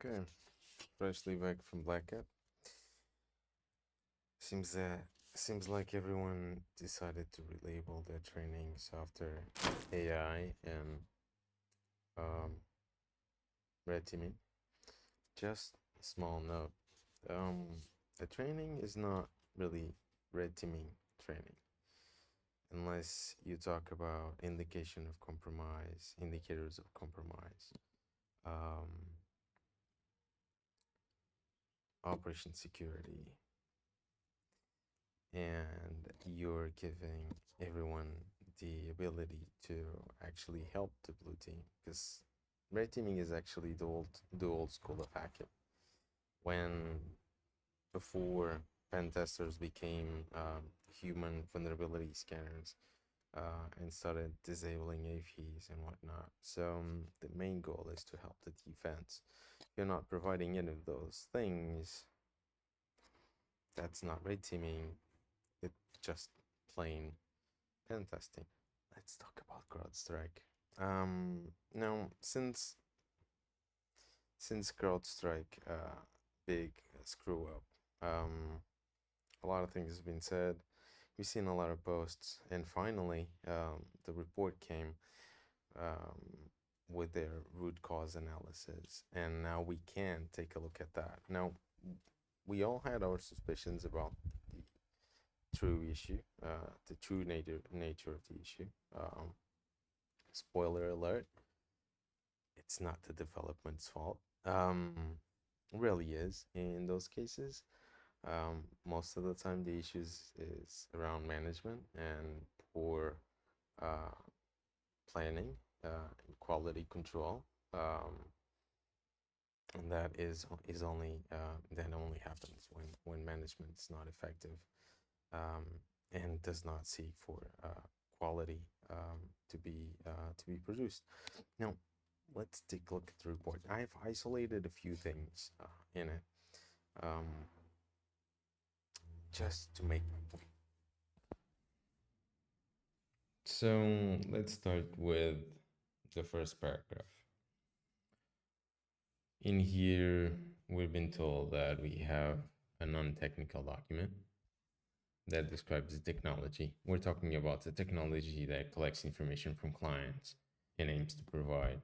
Okay, freshly back from blackout. Seems that seems like everyone decided to relabel their trainings after AI and um, red teaming. Just a small note. The training is not really red teaming training unless you talk about indication of compromise, indicators of compromise, um, operation security, and you're giving everyone the ability to actually help the blue team, because red teaming is actually the old school of hacking. When before pen testers became human vulnerability scanners and started disabling APs and whatnot. So the main goal is to help the defense. If you're not providing any of those things, that's not red teaming. It's just plain pen testing. Let's talk about CrowdStrike. Now, since CrowdStrike, big screw up, a lot of things have been said. We've seen a lot of posts, and finally, the report came um, with their root cause analysis, and now we can take a look at that. Now, we all had our suspicions about the true issue, the true nature of the issue. Spoiler alert, it's not the development's fault. Really is in those cases. Most of the time, the issues is around management and poor uh, planning and quality control. And that is only that only happens when management is not effective um, and does not seek for quality to be produced. Now, let's take a look at the report. I've isolated a few things in it um, just to make my point. So let's start with the first paragraph. In here, we've been told that we have a non-technical document that describes the technology. We're talking about the technology that collects information from clients and aims to provide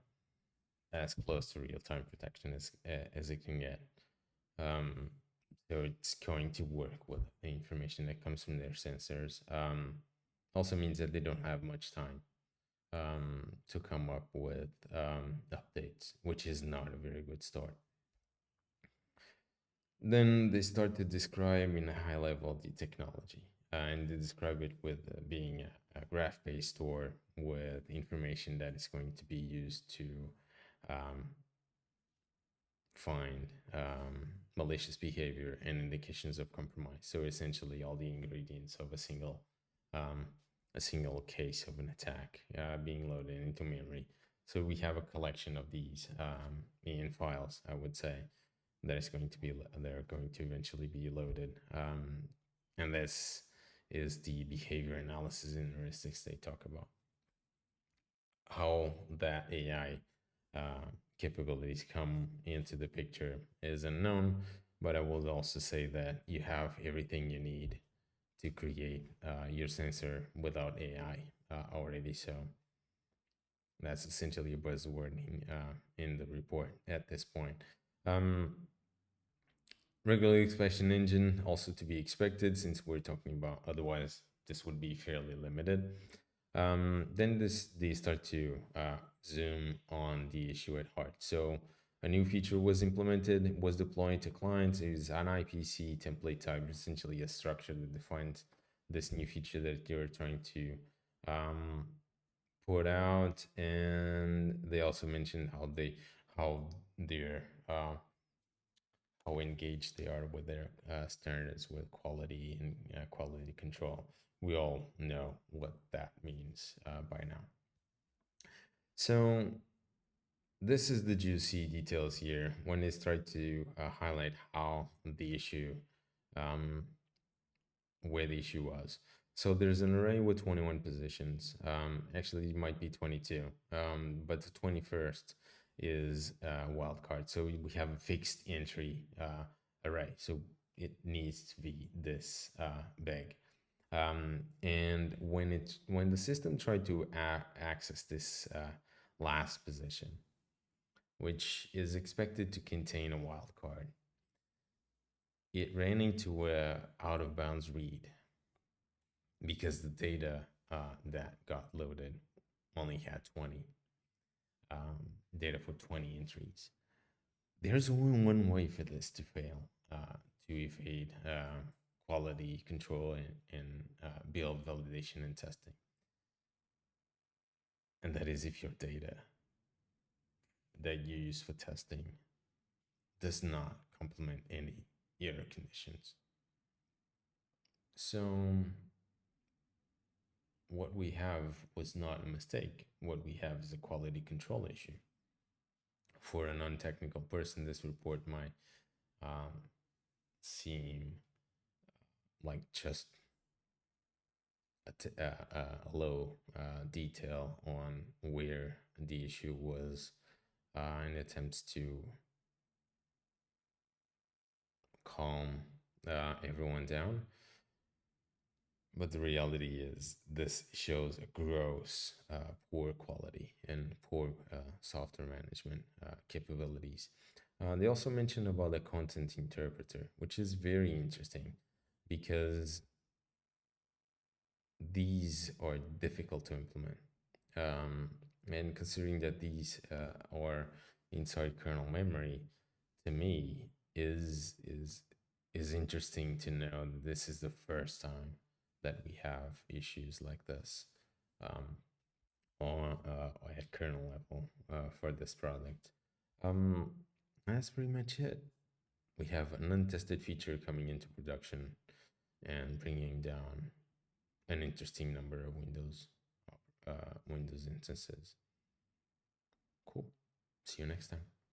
as close to real-time protection as it can get. Um, so it's going to work with the information that comes from their sensors. Also means that they don't have much time to come up with updates, which is not a very good start. Then they start to describe in a high level the technology, and they describe it with being a graph-based store with information that is going to be used to um, find malicious behavior and indications of compromise. So essentially, all the ingredients of um, a single case of an attack being loaded into memory. So we have a collection of these in files, I would say, that is going to be they're going to eventually be loaded, and this is the behavior analysis and heuristics they talk about. How that AI capabilities come into the picture is unknown, but I will also say that you have everything you need to create your sensor without AI already. So that's essentially a buzzword in the report at this point. Regular expression engine also to be expected, since we're talking about, otherwise this would be fairly limited. Then they start to zoom on the issue at heart. So a new feature was implemented, was deployed to clients. It is an IPC template type, essentially a structure that defines this new feature that you're trying to put out. And they also mentioned how their how engaged they are with their standards with quality and quality control. We all know what that means by now. So this is the juicy details here when they start to highlight how the issue, um, where the issue was. So there's an array with 21 positions. Actually, it might be 22, but the 21st is wildcard. So we have a fixed entry array. So it needs to be this big. And when the system tried to access this last position, which is expected to contain a wildcard, it ran into a out of bounds read because the data that got loaded only had 20 data for 20 entries. There's only one way for this to fail, to evade quality control and build validation and testing. And that is if your data that you use for testing does not complement any error conditions. So what we have was not a mistake. What we have is a quality control issue. For a non-technical person, this report might seem like just a low detail on where the issue was in attempts to calm everyone down. But the reality is, this shows a gross poor quality and poor software management capabilities. They also mentioned about the content interpreter, which is very interesting because these are difficult to implement. And considering that these are inside kernel memory, to me is interesting to know that this is the first time that we have issues like this um, on at kernel level for this product. Um, that's pretty much it. We have an untested feature coming into production and bringing down an interesting number of Windows instances. Cool. See you next time.